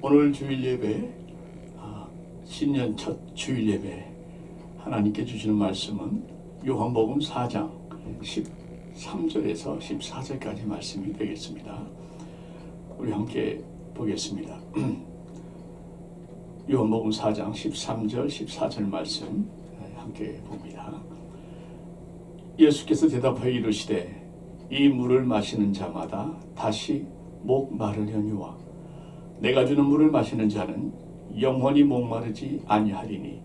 오늘 주일 예배, 신년 첫 주일 예배 하나님께 주시는 말씀은 요한복음 4장 13절에서 14절까지 말씀이 되겠습니다. 우리 함께 보겠습니다. 요한복음 4장 13절 14절 말씀 함께 봅니다. 예수께서 대답하여 이르시되 이 물을 마시는 자마다 다시 목 마르려니와 내가 주는 물을 마시는 자는 영원히 목마르지 아니하리니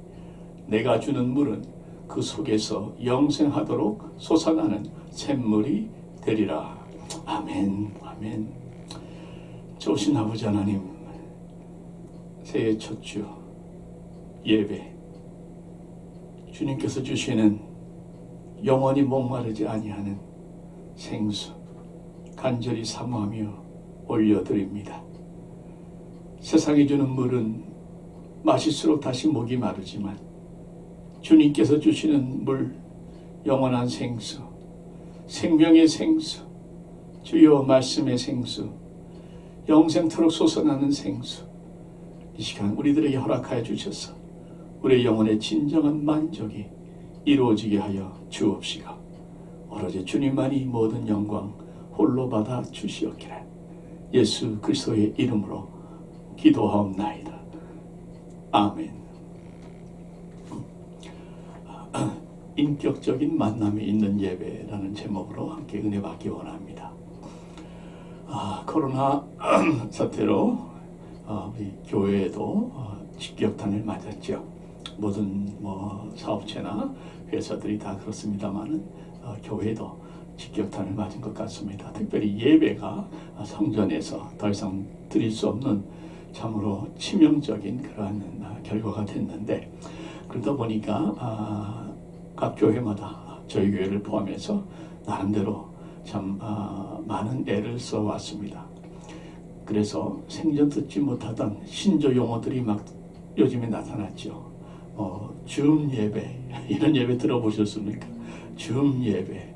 내가 주는 물은 그 속에서 영생하도록 솟아나는 샘물이 되리라. 아멘. 아멘. 좋으신 아버지 하나님, 새해 첫 주 예배 주님께서 주시는 영원히 목마르지 아니하는 생수 간절히 사모하며 올려드립니다. 세상이 주는 물은 마실수록 다시 목이 마르지만 주님께서 주시는 물, 영원한 생수, 생명의 생수, 주여 말씀의 생수, 영생토록 솟아나는 생수, 이 시간 우리들에게 허락하여 주셔서 우리의 영혼의 진정한 만족이 이루어지게 하여 주옵시고 오로지 주님만이 모든 영광 홀로 받아 주시옵기를 예수 그리스도의 이름으로 기도하옵나이다. 아멘. 인격적인 만남이 있는 예배라는 제목으로 함께 은혜 받기 원합니다. 코로나 사태로 우리 교회에도 직격탄을 맞았죠. 모든 사업체나 회사들이 다 그렇습니다만은 교회도 직격탄을 맞은 것 같습니다. 특별히 예배가 성전에서 더 이상 드릴 수 없는 참으로 치명적인 그러한 결과가 됐는데, 그러다 보니까 각 교회마다 저희 교회를 포함해서 나름대로 참 많은 애를 써왔습니다. 그래서 생전 듣지 못하던 신조 용어들이 막 요즘에 나타났죠. 줌 예배, 이런 예배 들어보셨습니까? 줌 예배,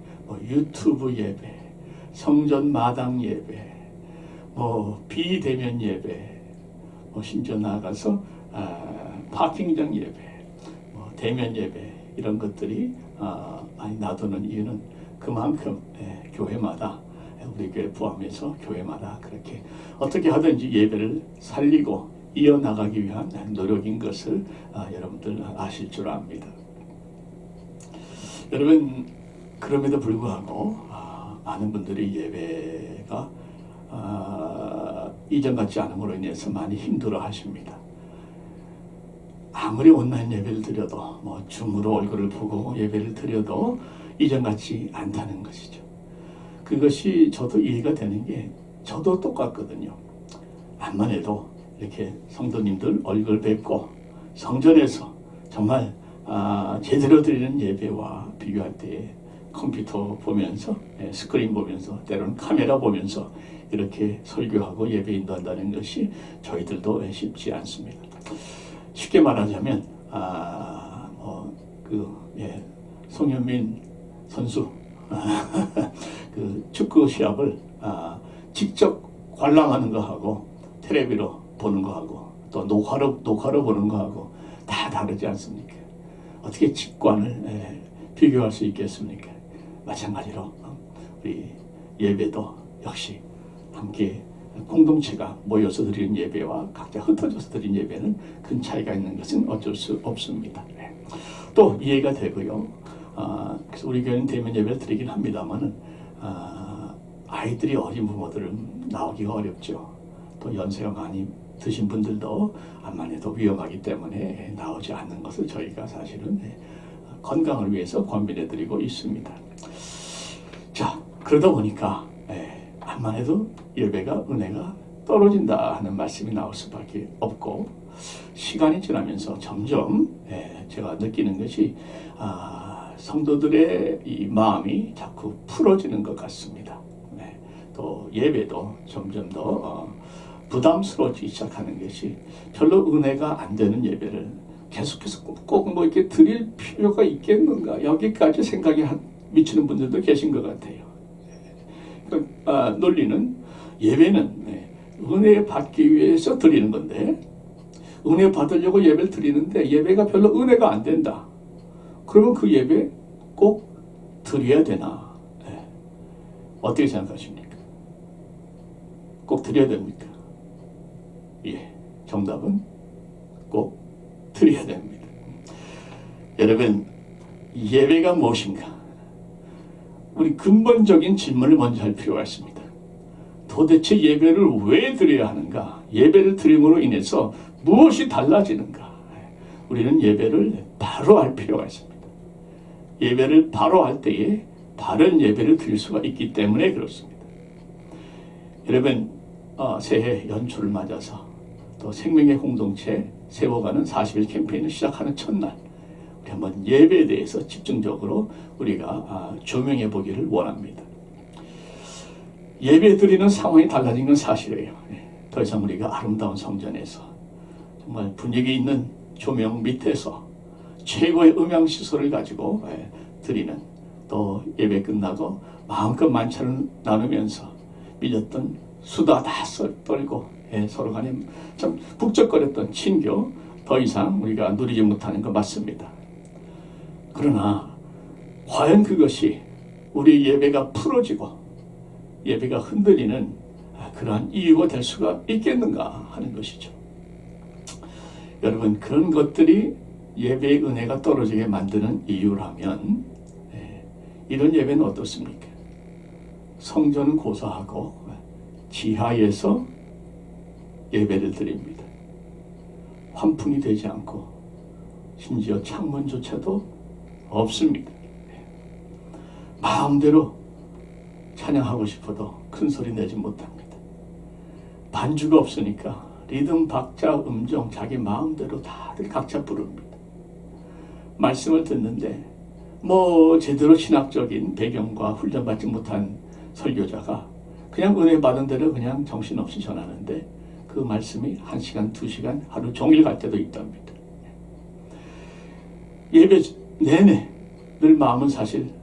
유튜브 예배, 성전 마당 예배, 비대면 예배, 심지어 나아가서 파킹장 예배, 대면 예배, 이런 것들이 많이 나도는 이유는 그만큼 교회마다, 우리 교회 포함해서 교회마다 그렇게 어떻게 하든지 예배를 살리고 이어나가기 위한 노력인 것을 여러분들 아실 줄 압니다. 여러분, 그럼에도 불구하고 많은 분들이 예배가 이전 같지 않음으로 인해서 많이 힘들어 하십니다. 아무리 온라인 예배를 드려도 줌으로 얼굴을 보고 예배를 드려도 이전 같지 않다는 것이죠. 그것이 저도 이해가 되는 게 저도 똑같거든요. 암만 해도 이렇게 성도님들 얼굴 뵙고 성전에서 정말 제대로 드리는 예배와 비교할 때 컴퓨터 보면서 스크린 보면서 때로는 카메라 보면서 이렇게 설교하고 예배 인도한다는 것이 저희들도 쉽지 않습니다. 쉽게 말하자면 송현민 선수 그 축구 시합을 직접 관람하는 거하고 텔레비로 보는 거하고 또 녹화로 보는 거하고 다 다르지 않습니까? 어떻게 직관을 비교할 수 있겠습니까? 마찬가지로 우리 예배도 역시 함께 공동체가 모여서 드리는 예배와 각자 흩어져서 드리는 예배는 큰 차이가 있는 것은 어쩔 수 없습니다. 또 이해가 되고요. 그래서 우리 교회는 대면 예배를 드리긴 합니다만은 아이들이 어린 부모들은 나오기가 어렵죠. 또 연세가 많이 드신 분들도 암만 해도 위험하기 때문에 나오지 않는 것을 저희가 사실은 건강을 위해서 권면해 드리고 있습니다. 자, 그러다 보니까 암만 해도 예배가 은혜가 떨어진다 하는 말씀이 나올 수밖에 없고, 시간이 지나면서 점점 제가 느끼는 것이 성도들의 이 마음이 자꾸 풀어지는 것 같습니다. 또 예배도 점점 더 부담스러워지기 시작하는 것이, 별로 은혜가 안 되는 예배를 계속해서 꼭 이렇게 드릴 필요가 있겠는가, 여기까지 생각이 미치는 분들도 계신 것 같아요. 논리는 예배는 은혜 받기 위해서 드리는 건데, 은혜 받으려고 예배를 드리는데 예배가 별로 은혜가 안 된다. 그러면 그 예배 꼭 드려야 되나? 네. 어떻게 생각하십니까? 꼭 드려야 됩니까? 예, 정답은 꼭 드려야 됩니다. 여러분, 예배가 무엇인가? 우리 근본적인 질문을 먼저 할 필요가 있습니다. 도대체 예배를 왜 드려야 하는가? 예배를 드림으로 인해서 무엇이 달라지는가? 우리는 예배를 바로 할 필요가 있습니다. 예배를 바로 할 때에 바른 예배를 드릴 수가 있기 때문에 그렇습니다. 여러분, 새해 연초를 맞아서 또 생명의 공동체 세워가는 40일 캠페인을 시작하는 첫날, 우리 한번 예배에 대해서 집중적으로 우리가 조명해 보기를 원합니다. 예배 드리는 상황이 달라진 건 사실이에요. 더 이상 우리가 아름다운 성전에서 정말 분위기 있는 조명 밑에서 최고의 음향 시설을 가지고 드리는, 또 예배 끝나고 마음껏 만찬을 나누면서 밀렸던 수다 다 떨고 서로 간에 참 북적거렸던 친교, 더 이상 우리가 누리지 못하는 거 맞습니다. 그러나 과연 그것이 우리 예배가 풀어지고 예배가 흔들리는 그러한 이유가 될 수가 있겠는가 하는 것이죠. 여러분, 그런 것들이 예배의 은혜가 떨어지게 만드는 이유라면 이런 예배는 어떻습니까? 성전은 고사하고 지하에서 예배를 드립니다. 환풍이 되지 않고 심지어 창문조차도 없습니다. 마음대로 찬양하고 싶어도 큰 소리 내지 못합니다. 반주가 없으니까 리듬, 박자, 음정 자기 마음대로 다들 각자 부릅니다. 말씀을 듣는데 제대로 신학적인 배경과 훈련받지 못한 설교자가 그냥 은혜 받은 대로 그냥 정신없이 전하는데 그 말씀이 1시간, 2시간, 하루 종일 갈 때도 있답니다. 예배 내내 늘 마음은 사실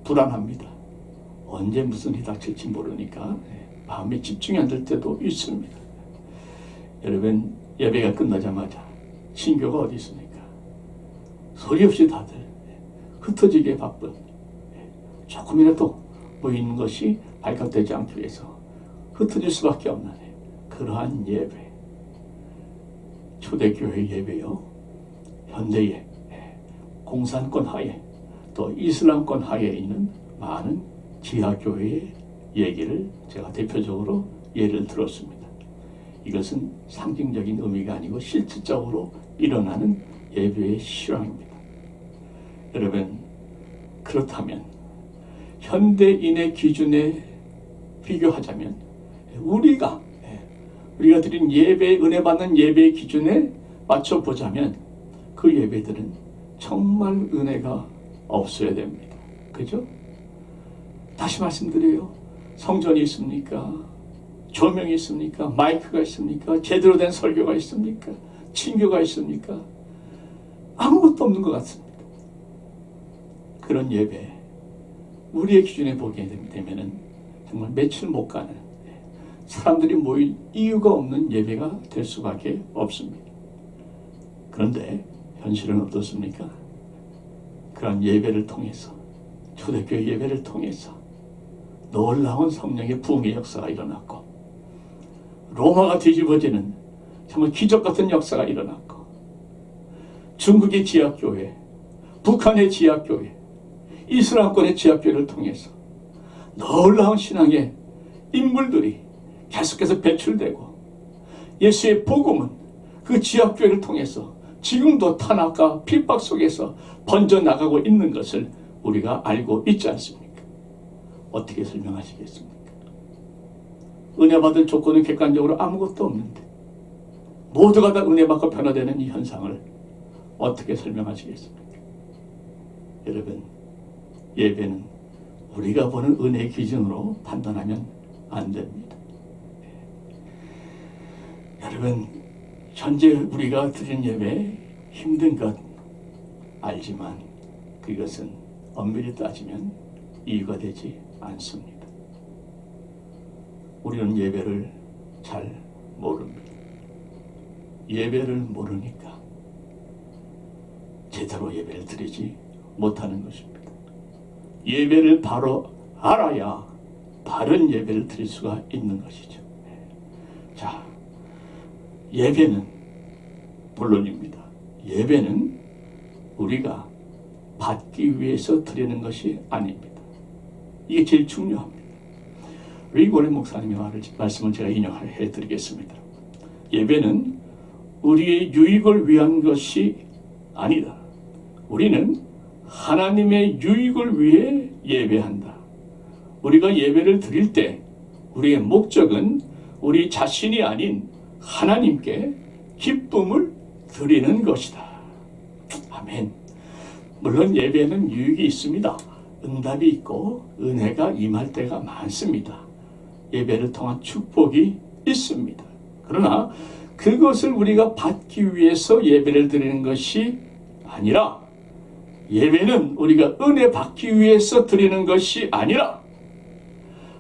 불안합니다. 언제 무슨 일이 닥칠지 모르니까 마음에 집중이 안 될 때도 있습니다. 여러분, 예배가 끝나자마자 신교가 어디 있습니까? 소리 없이 다들 흩어지게 바쁜, 조금이라도 보이는 것이 발각되지 않기 위해서 흩어질 수밖에 없는 그러한 예배, 초대교회 예배요, 현대의 공산권 하에 또 이슬람권 하에 있는 많은 지하교회의 얘기를 제가 대표적으로 예를 들었습니다. 이것은 상징적인 의미가 아니고 실질적으로 일어나는 예배의 실황입니다. 여러분, 그렇다면 현대인의 기준에 비교하자면 우리가 드린 예배, 은혜 받는 예배의 기준에 맞춰보자면 그 예배들은 정말 은혜가 없어야 됩니다. 그죠? 다시 말씀드려요. 성전이 있습니까? 조명이 있습니까? 마이크가 있습니까? 제대로 된 설교가 있습니까? 친교가 있습니까? 아무것도 없는 것 같습니다. 그런 예배, 우리의 기준에 보게 되면은 정말 며칠 못 가는, 사람들이 모일 이유가 없는 예배가 될 수밖에 없습니다. 그런데 현실은 어떻습니까? 그런 예배를 통해서, 초대교회 예배를 통해서 놀라운 성령의 부흥의 역사가 일어났고, 로마가 뒤집어지는 정말 기적 같은 역사가 일어났고, 중국의 지하교회, 북한의 지하교회, 이슬람권의 지하교회를 통해서 놀라운 신앙의 인물들이 계속해서 배출되고, 예수의 복음은 그 지하교회를 통해서 지금도 탄압과 핍박 속에서 번져나가고 있는 것을 우리가 알고 있지 않습니까? 어떻게 설명하시겠습니까? 은혜 받을 조건은 객관적으로 아무것도 없는데 모두가 다 은혜 받고 변화되는 이 현상을 어떻게 설명하시겠습니까? 여러분, 예배는 우리가 보는 은혜의 기준으로 판단하면 안 됩니다. 여러분, 현재 우리가 드린 예배 힘든 것 알지만 그것은 엄밀히 따지면 이유가 되지 않습니다. 우리는 예배를 잘 모릅니다. 예배를 모르니까 제대로 예배를 드리지 못하는 것입니다. 예배를 바로 알아야 바른 예배를 드릴 수가 있는 것이죠. 자, 예배는 본론입니다. 예배는 우리가 받기 위해서 드리는 것이 아닙니다. 이게 제일 중요합니다. 리고렌 목사님의 말씀을 제가 인용해 드리겠습니다. 예배는 우리의 유익을 위한 것이 아니다. 우리는 하나님의 유익을 위해 예배한다. 우리가 예배를 드릴 때 우리의 목적은 우리 자신이 아닌 하나님께 기쁨을 드리는 것이다. 아멘. 물론 예배는 유익이 있습니다. 응답이 있고 은혜가 임할 때가 많습니다. 예배를 통한 축복이 있습니다. 그러나 그것을 우리가 받기 위해서 예배를 드리는 것이 아니라, 예배는 우리가 은혜 받기 위해서 드리는 것이 아니라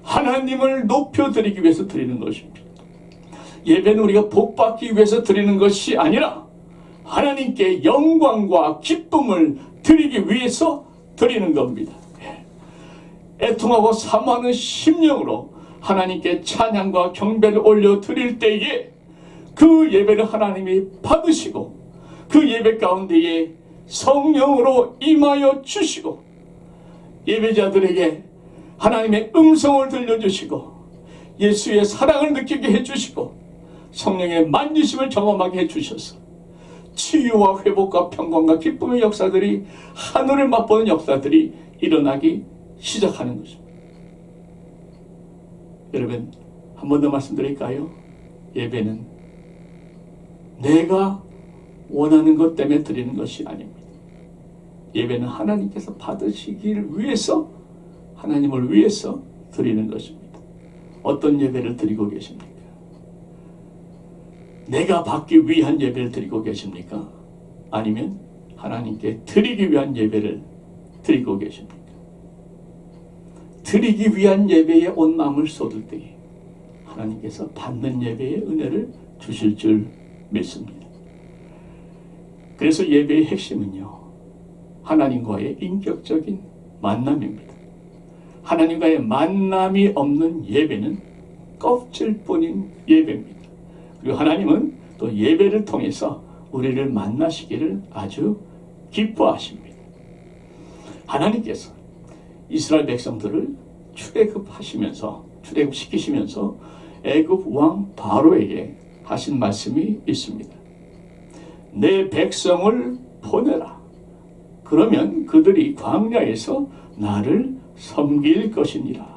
하나님을 높여드리기 위해서 드리는 것입니다. 예배는 우리가 복 받기 위해서 드리는 것이 아니라 하나님께 영광과 기쁨을 드리기 위해서 드리는 겁니다. 애통하고 사모하는 심령으로 하나님께 찬양과 경배를 올려 드릴 때에 그 예배를 하나님이 받으시고 그 예배 가운데에 성령으로 임하여 주시고 예배자들에게 하나님의 음성을 들려주시고 예수의 사랑을 느끼게 해주시고 성령의 만지심을 경험하게 해주셔서 치유와 회복과 평강과 기쁨의 역사들이, 하늘을 맛보는 역사들이 일어나기 시작하는 것입니다. 여러분, 한 번 더 말씀드릴까요? 예배는 내가 원하는 것 때문에 드리는 것이 아닙니다. 예배는 하나님께서 받으시기를 위해서, 하나님을 위해서 드리는 것입니다. 어떤 예배를 드리고 계십니까? 내가 받기 위한 예배를 드리고 계십니까? 아니면 하나님께 드리기 위한 예배를 드리고 계십니까? 드리기 위한 예배에 온 마음을 쏟을 때에 하나님께서 받는 예배의 은혜를 주실 줄 믿습니다. 그래서 예배의 핵심은요, 하나님과의 인격적인 만남입니다. 하나님과의 만남이 없는 예배는 껍질뿐인 예배입니다. 그리고 하나님은 또 예배를 통해서 우리를 만나시기를 아주 기뻐하십니다. 하나님께서 이스라엘 백성들을 출애굽시키시면서 애굽 왕 바로에게 하신 말씀이 있습니다. 내 백성을 보내라. 그러면 그들이 광야에서 나를 섬길 것이니라.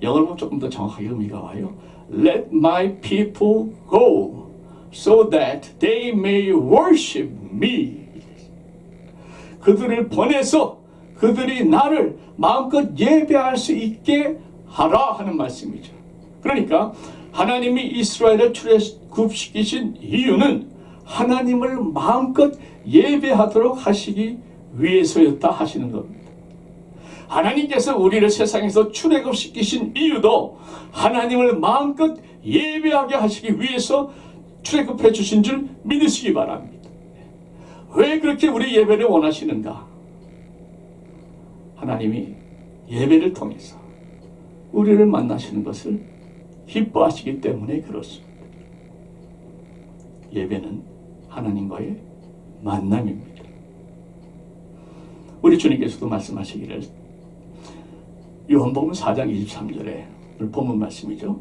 영어로 보면 조금 더 정확하게 의미가 와요. Let my people go so that they may worship me. 그들을 보내서 그들이 나를 마음껏 예배할 수 있게 하라 하는 말씀이죠. 그러니까 하나님이 이스라엘을 출애굽시키신 이유는 하나님을 마음껏 예배하도록 하시기 위해서였다 하시는 겁니다. 하나님께서 우리를 세상에서 출애굽시키신 이유도 하나님을 마음껏 예배하게 하시기 위해서 출애굽해 주신 줄 믿으시기 바랍니다. 왜 그렇게 우리 예배를 원하시는가? 하나님이 예배를 통해서 우리를 만나시는 것을 기뻐하시기 때문에 그렇습니다. 예배는 하나님과의 만남입니다. 우리 주님께서도 말씀하시기를, 요한복음 4장 23절에 본문 말씀이죠.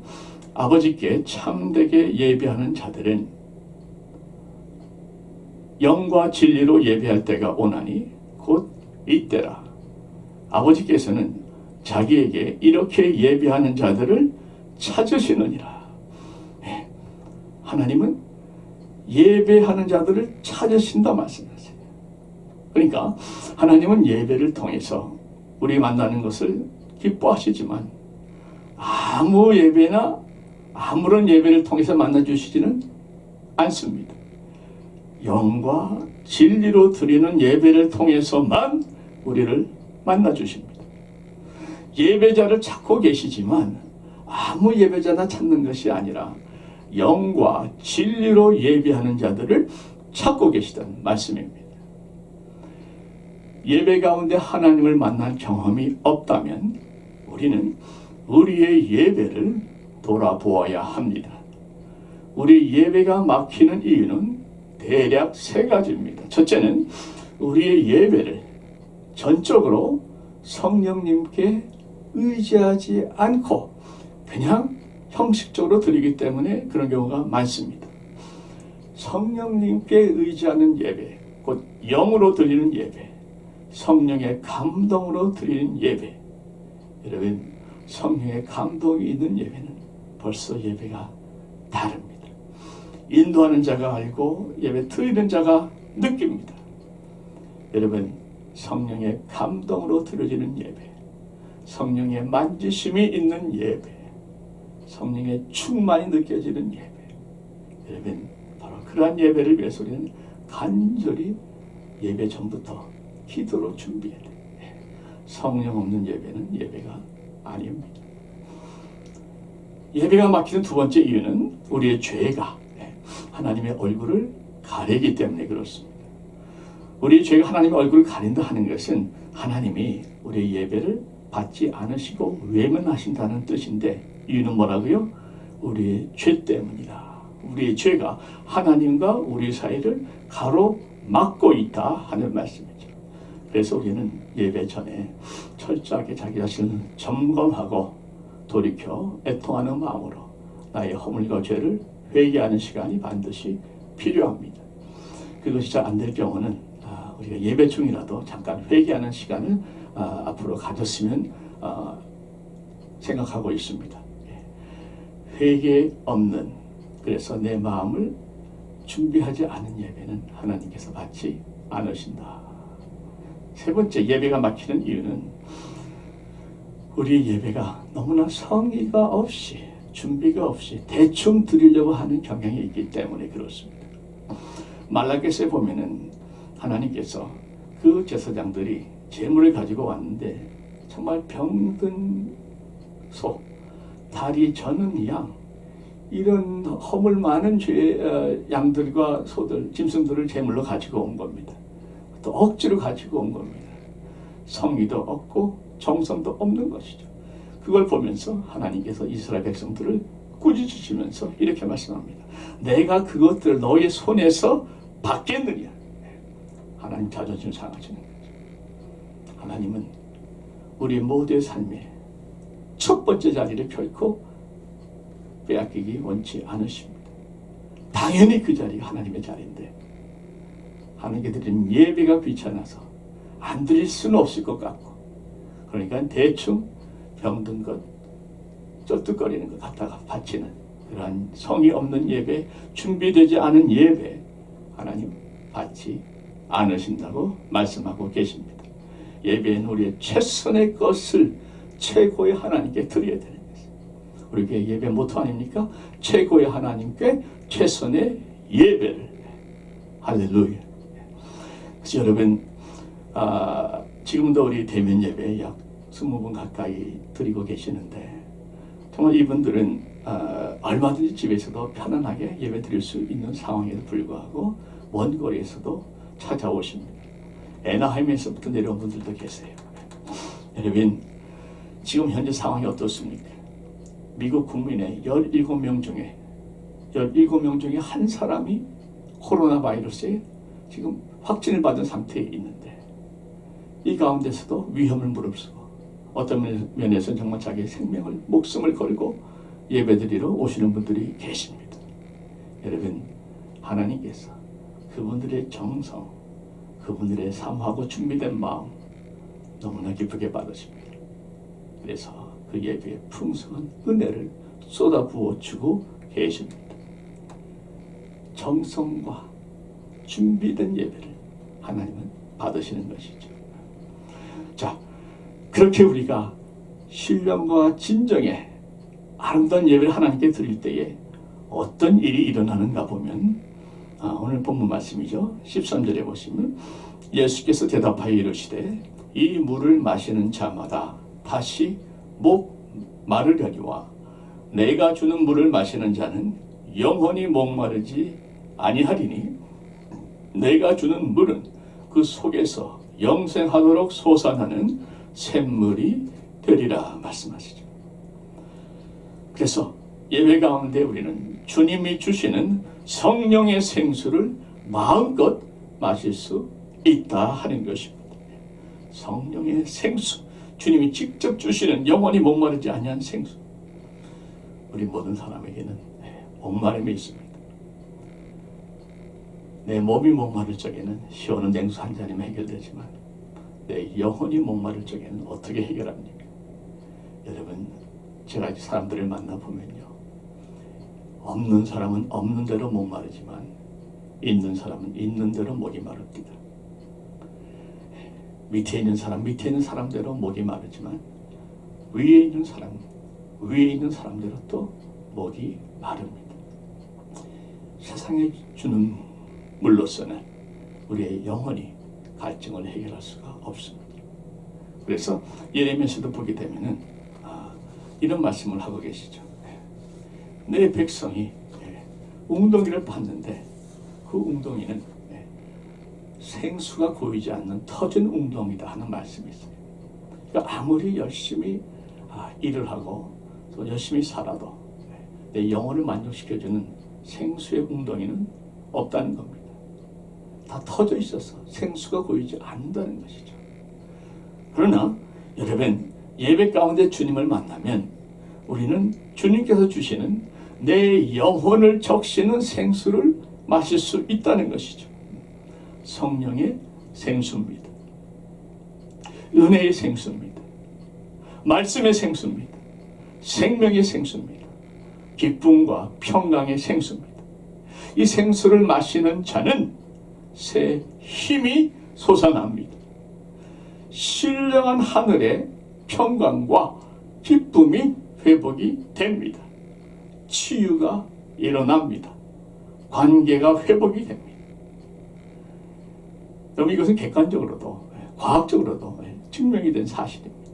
아버지께 참되게 예배하는 자들은 영과 진리로 예배할 때가 오나니 곧 이때라. 아버지께서는 자기에게 이렇게 예배하는 자들을 찾으시느니라. 하나님은 예배하는 자들을 찾으신다 말씀하세요. 그러니까 하나님은 예배를 통해서 우리 만나는 것을 기뻐하시지만 아무 예배나 아무런 예배를 통해서 만나주시지는 않습니다. 영과 진리로 드리는 예배를 통해서만 우리를 만나주십니다. 예배자를 찾고 계시지만 아무 예배자나 찾는 것이 아니라 영과 진리로 예배하는 자들을 찾고 계시다는 말씀입니다. 예배 가운데 하나님을 만난 경험이 없다면 우리는 우리의 예배를 돌아보아야 합니다. 우리 예배가 막히는 이유는 대략 세 가지입니다. 첫째는 우리의 예배를 전적으로 성령님께 의지하지 않고 그냥 형식적으로 드리기 때문에 그런 경우가 많습니다. 성령님께 의지하는 예배, 곧 영으로 드리는 예배, 성령의 감동으로 드리는 예배. 여러분, 성령의 감동이 있는 예배는 벌써 예배가 다릅니다. 인도하는 자가 알고 예배 드리는 자가 느낍니다. 여러분, 성령의 감동으로 드려지는 예배, 성령의 만지심이 있는 예배, 성령의 충만이 느껴지는 예배. 여러분, 바로 그러한 예배를 위해서 우리는 간절히 예배 전부터 기도로 준비해야 돼요. 성령 없는 예배는 예배가 아닙니다. 예배가 막히는 두 번째 이유는 우리의 죄가 하나님의 얼굴을 가리기 때문에 그렇습니다. 우리의 죄가 하나님의 얼굴을 가린다 하는 것은 하나님이 우리의 예배를 받지 않으시고 외면하신다는 뜻인데, 이유는 뭐라고요? 우리의 죄 때문이다. 우리의 죄가 하나님과 우리 사이를 가로막고 있다 하는 말씀이죠. 그래서 우리는 예배 전에 철저하게 자기 자신을 점검하고 돌이켜 애통하는 마음으로 나의 허물과 죄를 회개하는 시간이 반드시 필요합니다. 그것이 잘 안 될 경우는 우리가 예배 중이라도 잠깐 회개하는 시간을 앞으로 가졌으면 생각하고 있습니다. 회개 없는, 그래서 내 마음을 준비하지 않은 예배는 하나님께서 받지 않으신다. 세 번째, 예배가 막히는 이유는 우리 예배가 너무나 성의가 없이, 준비가 없이 대충 드리려고 하는 경향이 있기 때문에 그렇습니다. 말라기서에 보면은 하나님께서 그 제사장들이 제물을 가지고 왔는데 정말 병든 소, 다리 저는 양, 이런 허물 많은 양들과 소들, 짐승들을 제물로 가지고 온 겁니다. 또 억지로 가지고 온 겁니다. 성의도 없고 정성도 없는 것이죠. 그걸 보면서 하나님께서 이스라엘 백성들을 꾸짖으시면서 이렇게 말씀합니다. 내가 그것들을 너의 손에서 받겠느냐. 하나님 자존심 상하시는 거죠. 하나님은 우리 모두의 삶에 첫 번째 자리를 결코 빼앗기기 원치 않으십니다. 당연히 그 자리가 하나님의 자리인데 하나님께 드리는 예배가 귀찮아서 안 드릴 수는 없을 것 같고, 그러니까 대충 병든 것, 쩔뚝거리는 것 갖다가 바치는 그러한 성의 없는 예배, 준비되지 않은 예배, 하나님 받지 않으신다고 말씀하고 계십니다. 예배는 우리의 최선의 것을 최고의 하나님께 드려야 되는 것입니다. 우리의 예배 모토 아닙니까? 최고의 하나님께 최선의 예배를. 할렐루야. 그래서 여러분, 지금도 우리 대면 예배 약 20분 가까이 드리고 계시는데, 정말 이분들은 얼마든지 집에서도 편안하게 예배 드릴 수 있는 상황에도 불구하고 먼 거리에서도 찾아오십니다. 애나하임에서부터 내려온 분들도 계세요. 여러분, 지금 현재 상황이 어떻습니까? 미국 국민의 17명 중에 한 사람이 코로나 바이러스에 지금 확진을 받은 상태에 있는데, 이 가운데서도 위험을 무릅쓰고 어떤 면에서는 정말 자기의 생명을, 목숨을 걸고 예배드리러 오시는 분들이 계십니다. 여러분, 하나님께서 그분들의 정성, 그분들의 사모하고 준비된 마음 너무나 기쁘게 받으십니다. 그래서 그 예배에 풍성한 은혜를 쏟아부어 주고 계십니다. 정성과 준비된 예배를 하나님은 받으시는 것이죠. 자, 그렇게 우리가 신령과 진정의 아름다운 예배를 하나님께 드릴 때에 어떤 일이 일어나는가 보면, 오늘 본문 말씀이죠. 13절에 보시면 예수께서 대답하여 이르시되 이 물을 마시는 자마다 다시 목 마르려니와 내가 주는 물을 마시는 자는 영원히 목마르지 아니하리니 내가 주는 물은 그 속에서 영생하도록 솟아나는 샘물이 되리라 말씀하시죠. 그래서 예배 가운데 우리는 주님이 주시는 성령의 생수를 마음껏 마실 수 있다 하는 것입니다. 성령의 생수, 주님이 직접 주시는 영원히 목마르지 아니한 생수. 우리 모든 사람에게는 목마름이 있습니다. 내 몸이 목마를 적에는 시원한 냉수 한 잔이면 해결되지만 내 영혼이 목마를 적에는 어떻게 해결합니까? 여러분, 제가 사람들을 만나보면요, 없는 사람은 없는 대로 목마르지만 있는 사람은 있는 대로 목이 마릅니다. 밑에 있는 사람대로 목이 마르지만 위에 있는 사람대로 또 목이 마릅니다. 세상에 주는 물로서는 우리의 영혼이 갈증을 해결할 수가 없습니다. 그래서 예레미야서도 보게 되면은 이런 말씀을 하고 계시죠. 내 백성이 웅덩이를 봤는데 그 웅덩이는 생수가 고이지 않는 터진 웅덩이다 하는 말씀이 있어요. 그러니까 아무리 열심히 일을 하고 또 열심히 살아도 내 영혼을 만족시켜주는 생수의 웅덩이는 없다는 겁니다. 다 터져 있어서 생수가 고이지 않는다는 것이죠. 그러나 여러분, 예배 가운데 주님을 만나면 우리는 주님께서 주시는 내 영혼을 적시는 생수를 마실 수 있다는 것이죠. 성령의 생수입니다. 은혜의 생수입니다. 말씀의 생수입니다. 생명의 생수입니다. 기쁨과 평강의 생수입니다. 이 생수를 마시는 자는 새 힘이 솟아납니다. 신령한 하늘의 평강과 기쁨이 회복이 됩니다. 치유가 일어납니다. 관계가 회복이 됩니다. 그럼 이것은 객관적으로도 과학적으로도 증명이 된 사실입니다.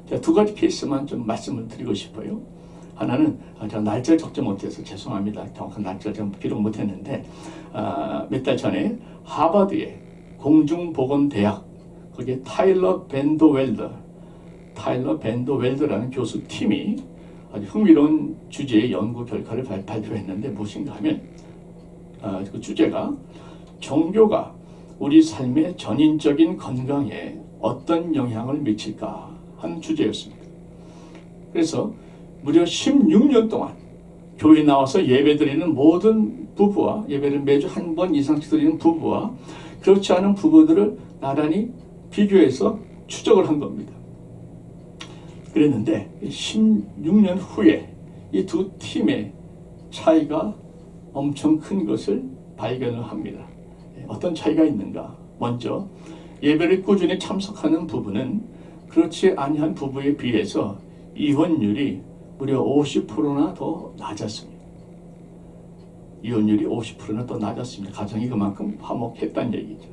제가 두 가지 케이스만 좀 말씀을 드리고 싶어요. 하나는 제가 날짜를 적지 못해서 죄송합니다. 정확한 날짜를 좀 기록 못했는데 몇 달 전에 하버드의 공중보건대학 거기에 타일러 밴더웰더라는 교수팀이 아주 흥미로운 주제의 연구 결과를 발표했는데 무엇인가 하면 그 주제가 종교가 우리 삶의 전인적인 건강에 어떤 영향을 미칠까 하는 주제였습니다. 그래서 무려 16년 동안 교회에 나와서 예배드리는 모든 부부와 예배를 매주 한 번 이상씩 드리는 부부와 그렇지 않은 부부들을 나란히 비교해서 추적을 한 겁니다. 그랬는데 16년 후에 이 두 팀의 차이가 엄청 큰 것을 발견을 합니다. 어떤 차이가 있는가? 먼저 예배를 꾸준히 참석하는 부부는 그렇지 아니한 부부에 비해서 이혼율이 무려 50%나 더 낮았습니다. 이혼율이 50%나 더 낮았습니다. 가정이 그만큼 화목했다는 얘기죠.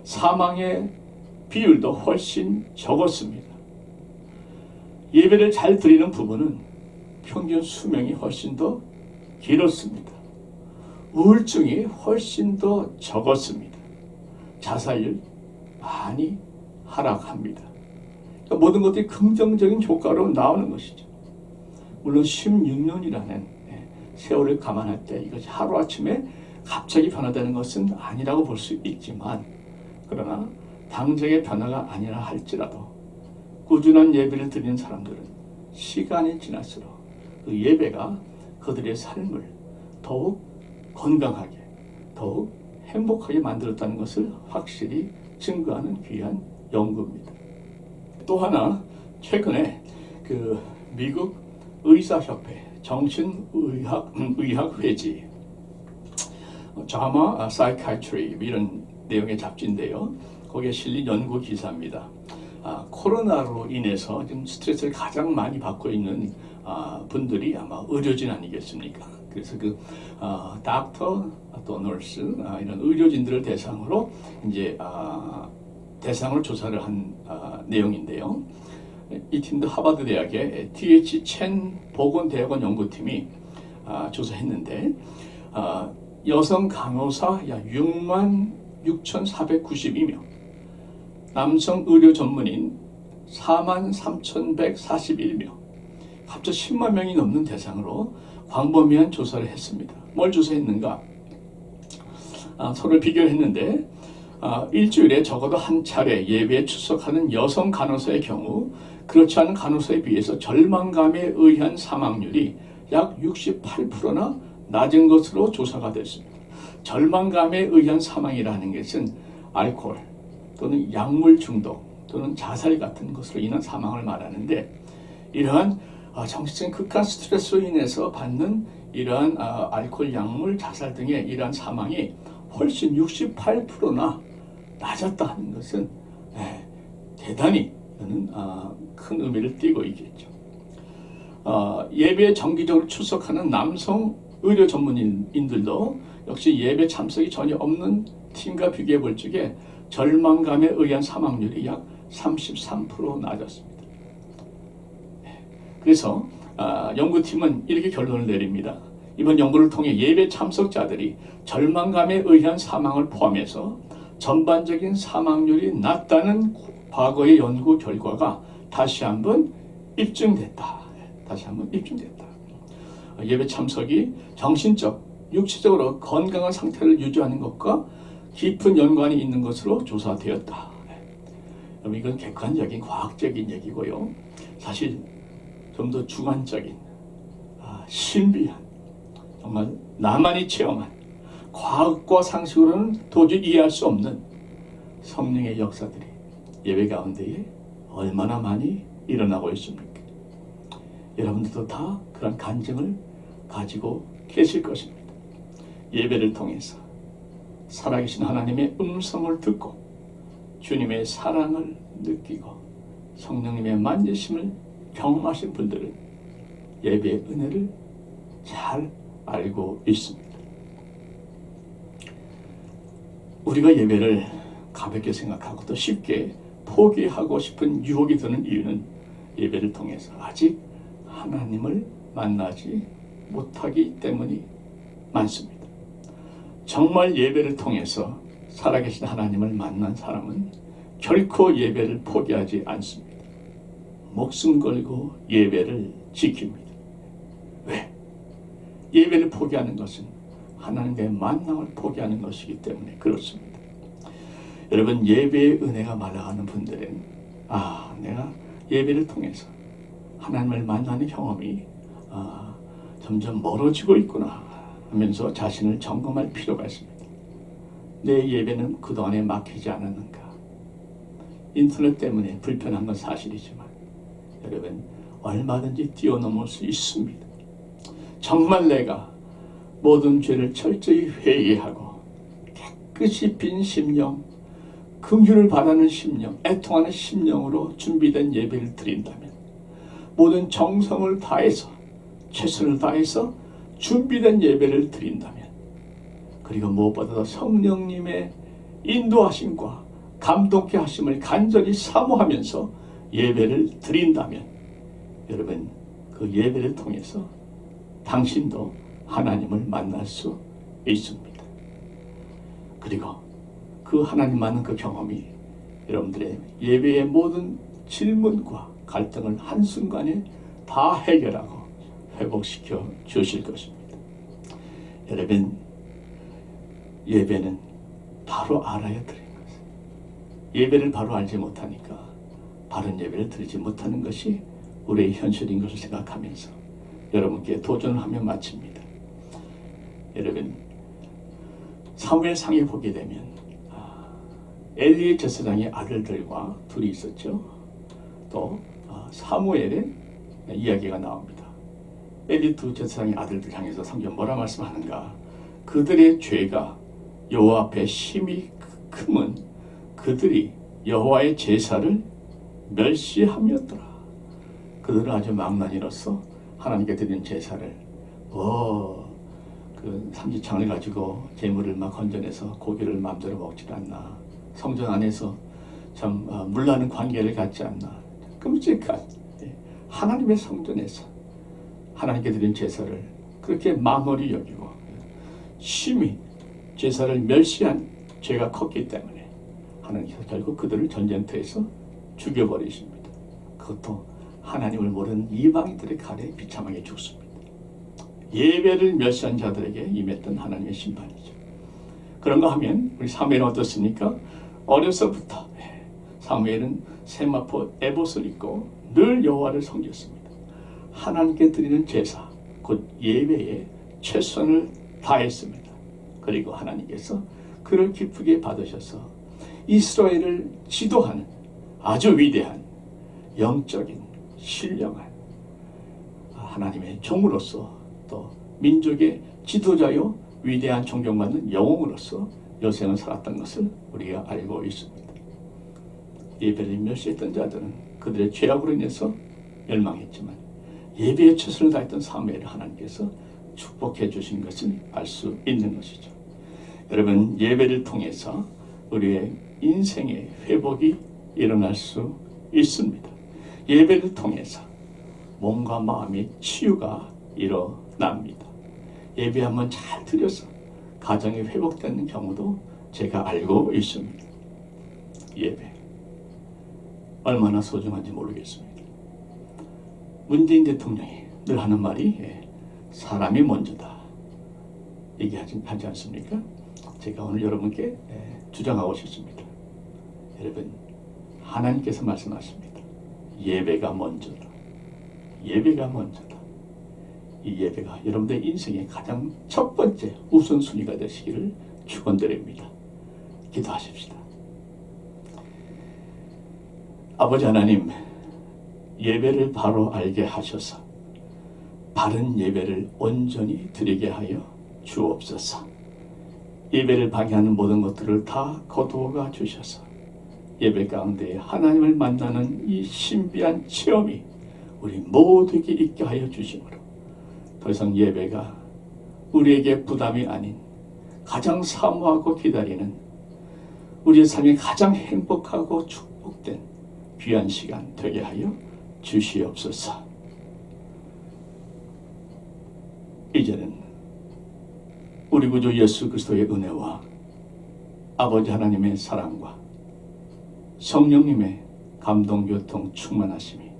사망의 비율도 훨씬 적었습니다. 예배를 잘 드리는 부부는 평균 수명이 훨씬 더 길었습니다. 우울증이 훨씬 더 적었습니다. 자살률 많이 하락합니다. 그러니까 모든 것들이 긍정적인 효과로 나오는 것이죠. 물론 16년이라는 세월을 감안할 때 이것이 하루아침에 갑자기 변화되는 것은 아니라고 볼 수 있지만 그러나 당장의 변화가 아니라 할지라도 꾸준한 예배를 드리는 사람들은 시간이 지날수록 그 예배가 그들의 삶을 더욱 건강하게, 더욱 행복하게 만들었다는 것을 확실히 증거하는 귀한 연구입니다. 또 하나, 최근에 그 미국 의사협회 정신의학회지 JAMA Psychiatry 이런 내용의 잡지인데요. 거기에 실린 연구 기사입니다. 코로나로 인해서 지금 스트레스를 가장 많이 받고 있는 분들이 아마 의료진 아니겠습니까? 그래서 그 닥터 또 너스 이런 의료진들을 대상으로 이제 대상으로 조사를 한 내용인데요. 이 팀도 하버드 대학의 TH 첸 보건대학원 연구팀이 조사했는데 여성 간호사 약 66,492명, 남성 의료 전문인 43,141명, 합쳐 10만 명이 넘는 대상으로 광범위한 조사를 했습니다. 뭘 조사했는가? 서로 비교를 했는데 일주일에 적어도 한 차례 예배에 출석하는 여성 간호사의 경우 그렇지 않은 간호사에 비해서 절망감에 의한 사망률이 약 68%나 낮은 것으로 조사가 됐습니다. 절망감에 의한 사망이라는 것은 알코올 또는 약물 중독 또는 자살 같은 것으로 인한 사망을 말하는데, 이러한 정신적인 극한 스트레스로 인해서 받는 이러한 알코올, 약물, 자살 등의 이러한 사망이 훨씬 68%나 낮았다 하는 것은 대단히 큰 의미를 띠고 있겠죠. 예배에 정기적으로 출석하는 남성 의료 전문인들도 역시 예배 참석이 전혀 없는 팀과 비교해 볼 적에 절망감에 의한 사망률이 약 33% 낮았습니다. 그래서 연구팀은 이렇게 결론을 내립니다. 이번 연구를 통해 예배 참석자들이 절망감에 의한 사망을 포함해서 전반적인 사망률이 낮다는 과거의 연구 결과가 다시 한번 입증됐다. 예배 참석이 정신적, 육체적으로 건강한 상태를 유지하는 것과 깊은 연관이 있는 것으로 조사되었다. 그럼 이건 객관적인 과학적인 얘기고요. 사실 좀 더 주관적인, 신비한, 정말 나만이 체험한, 과학과 상식으로는 도저히 이해할 수 없는 성령의 역사들이 예배 가운데에 얼마나 많이 일어나고 있습니까? 여러분들도 다 그런 간증을 가지고 계실 것입니다. 예배를 통해서 살아계신 하나님의 음성을 듣고 주님의 사랑을 느끼고 성령님의 만지심을 경험하신 분들은 예배의 은혜를 잘 알고 있습니다. 우리가 예배를 가볍게 생각하고 또 쉽게 포기하고 싶은 유혹이 드는 이유는 예배를 통해서 아직 하나님을 만나지 못하기 때문이 많습니다. 정말 예배를 통해서 살아계신 하나님을 만난 사람은 결코 예배를 포기하지 않습니다. 목숨 걸고 예배를 지킵니다. 왜? 예배를 포기하는 것은 하나님과의 만남을 포기하는 것이기 때문에 그렇습니다. 여러분, 예배의 은혜가 말라가는 분들은 내가 예배를 통해서 하나님을 만나는 경험이 점점 멀어지고 있구나 하면서 자신을 점검할 필요가 있습니다. 내 예배는 그동안에 막히지 않았는가? 인터넷 때문에 불편한 건 사실이지만 여러분, 얼마든지 뛰어넘을 수 있습니다. 정말 내가 모든 죄를 철저히 회개하고 깨끗이 빈 심령, 긍휼을 바라는 심령, 애통하는 심령으로 준비된 예배를 드린다면, 모든 정성을 다해서 최선을 다해서 준비된 예배를 드린다면, 그리고 무엇보다도 성령님의 인도하심과 감동케 하심을 간절히 사모하면서 예배를 드린다면, 여러분, 그 예배를 통해서 당신도 하나님을 만날 수 있습니다. 그리고 그 하나님 만난 그 경험이 여러분들의 예배의 모든 질문과 갈등을 한순간에 다 해결하고 회복시켜 주실 것입니다. 여러분, 예배는 바로 알아야 드리는 것입니다. 예배를 바로 알지 못하니까 바른 예배를 드리지 못하는 것이 우리의 현실인 것을 생각하면서 여러분께 도전을 하며 마칩니다. 여러분, 사무엘상에 보게 되면 엘리의 제사장의 아들들과 둘이 있었죠. 또 사무엘의 이야기가 나옵니다. 엘리 두 제사장의 아들들 향해서 성경 뭐라 말씀하는가? 그들의 죄가 여호와 앞에 심히 크면 그들이 여호와의 제사를 멸시함이었더라. 그들은 아주 망나니로서 하나님께 드리는 제사를 그 삼지창을 가지고 재물을 막 건져내서 고기를 마음대로 먹지 않나, 성전 안에서 참 물나는 관계를 갖지 않나, 끔찍한 하나님의 성전에서 하나님께 드린 제사를 그렇게 만홀히 여기고 심히 제사를 멸시한 죄가 컸기 때문에 하나님께서 결국 그들을 전쟁터에서 죽여버리십니다. 그것도 하나님을 모르는 이방인들의 칼에 비참하게 죽습니다. 예배를 멸시한 자들에게 임했던 하나님의 심판이죠. 그런가 하면 우리 사무엘은 어떻습니까? 어려서부터 사무엘은 세마포 에봇을 입고 늘 여호와를 섬겼습니다. 하나님께 드리는 제사, 곧 예배에 최선을 다했습니다. 그리고 하나님께서 그를 기쁘게 받으셔서 이스라엘을 지도하는 아주 위대한 영적인 신령한 하나님의 종으로서 또 민족의 지도자요 위대한 존경받는 영웅으로서 여생을 살았던 것을 우리가 알고 있습니다. 예배를 멸시했던 자들은 그들의 죄악으로 인해서 멸망했지만 예배에 최선을 다했던 사무엘을 하나님께서 축복해 주신 것을 알 수 있는 것이죠. 여러분, 예배를 통해서 우리의 인생의 회복이 일어날 수 있습니다. 예배를 통해서 몸과 마음의 치유가 일어납니다. 예배 한번 잘 드려서 가정이 회복되는 경우도 제가 알고 있습니다. 예배 얼마나 소중한지 모르겠습니다. 문재인 대통령이 늘 하는 말이 사람이 먼저다 얘기하지 않습니까? 제가 오늘 여러분께 주장하고 싶습니다. 여러분, 하나님께서 말씀하십니다. 예배가 먼저다. 예배가 먼저다. 이 예배가 여러분들의 인생의 가장 첫 번째 우선순위가 되시기를 축원드립니다. 기도하십시다. 아버지 하나님, 예배를 바로 알게 하셔서 바른 예배를 온전히 드리게 하여 주옵소서. 예배를 방해하는 모든 것들을 다 거두어가 주셔서 예배 가운데 하나님을 만나는 이 신비한 체험이 우리 모두에게 있게 하여 주시므로 더 이상 예배가 우리에게 부담이 아닌 가장 사모하고 기다리는 우리의 삶이 가장 행복하고 축복된 귀한 시간 되게 하여 주시옵소서. 이제는 우리 구주 예수 그리스도의 은혜와 아버지 하나님의 사랑과 성령님의 감동, 교통, 충만하심이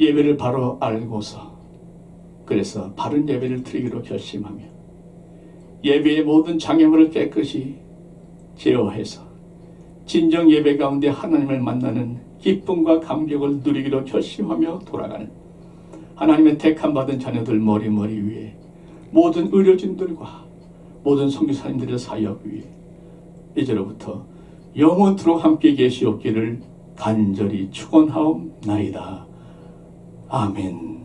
예배를 바로 알고서 그래서 바른 예배를 드리기로 결심하며 예배의 모든 장애물을 깨끗이 제어해서 진정 예배 가운데 하나님을 만나는 기쁨과 감격을 누리기로 결심하며 돌아가는 하나님의 택함받은 자녀들 머리 위에 모든 의료진들과 모든 선교사님들의 사역 위에 이제로부터 영원토록 함께 계시옵기를 간절히 축원하옵나이다. 아멘.